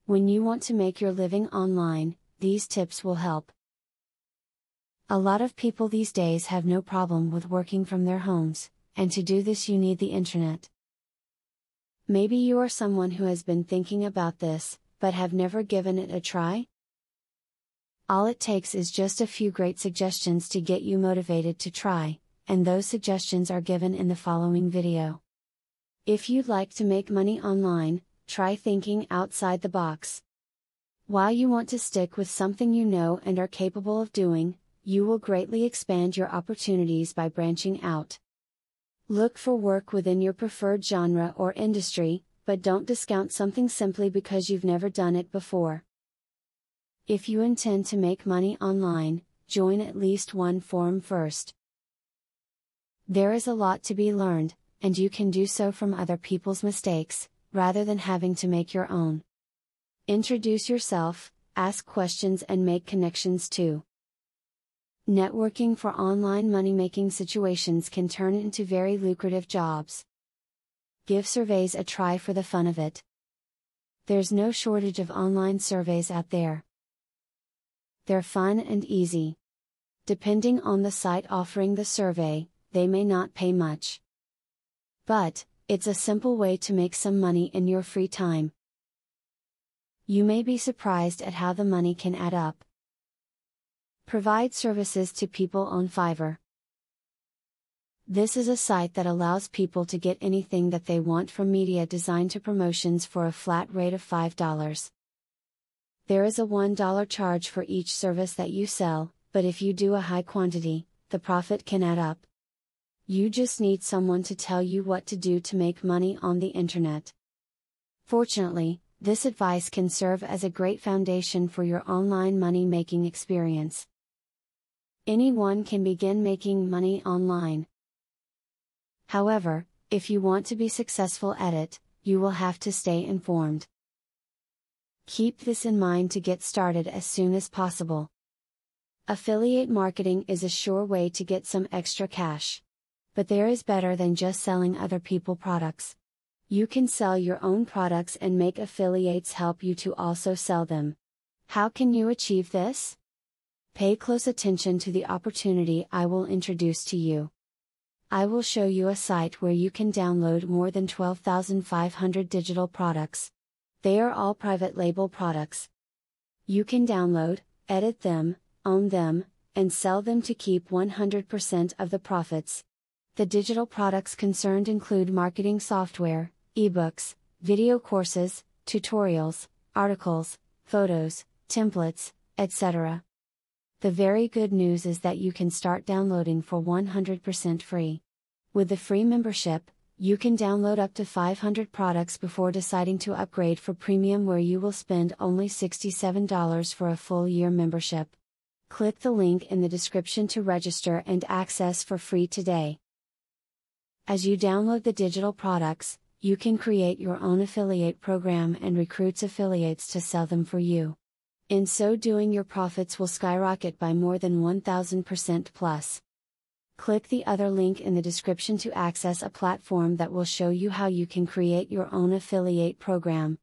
When you want to make your living online, these tips will help. A lot of people these days have no problem with working from their homes, and to do this you need the internet. Maybe you are someone who has been thinking about this, but have never given it a try? All it takes is just a few great suggestions to get you motivated to try, and those suggestions are given in the following video. If you'd like to make money online, try thinking outside the box. While you want to stick with something you know and are capable of doing, you will greatly expand your opportunities by branching out. Look for work within your preferred genre or industry, but don't discount something simply because you've never done it before. If you intend to make money online, join at least one forum first. There is a lot to be learned, and you can do so from other people's mistakes, rather than having to make your own. Introduce yourself, ask questions and make connections too. Networking for online money-making situations can turn into very lucrative jobs. Give surveys a try for the fun of it. There's no shortage of online surveys out there. They're fun and easy. Depending on the site offering the survey, they may not pay much. But, it's a simple way to make some money in your free time. You may be surprised at how the money can add up. Provide services to people on Fiverr. This is a site that allows people to get anything that they want, from media design to promotions, for a flat rate of $5. There is a $1 charge for each service that you sell, but if you do a high quantity, the profit can add up. You just need someone to tell you what to do to make money on the internet. Fortunately, this advice can serve as a great foundation for your online money-making experience. Anyone can begin making money online. However, if you want to be successful at it, you will have to stay informed. Keep this in mind to get started as soon as possible. Affiliate marketing is a sure way to get some extra cash. But there is better than just selling other people's products. You can sell your own products and make affiliates help you to also sell them. How can you achieve this? Pay close attention to the opportunity I will introduce to you. I will show you a site where you can download more than 12,500 digital products. They are all private label products. You can download, edit them, own them, and sell them to keep 100% of the profits. The digital products concerned include marketing software, ebooks, video courses, tutorials, articles, photos, templates, etc. The very good news is that you can start downloading for 100% free. With the free membership, you can download up to 500 products before deciding to upgrade for premium, where you will spend only $67 for a full year membership. Click the link in the description to register and access for free today. As you download the digital products, you can create your own affiliate program and recruit affiliates to sell them for you. In so doing, your profits will skyrocket by more than 1000% plus. Click the other link in the description to access a platform that will show you how you can create your own affiliate program.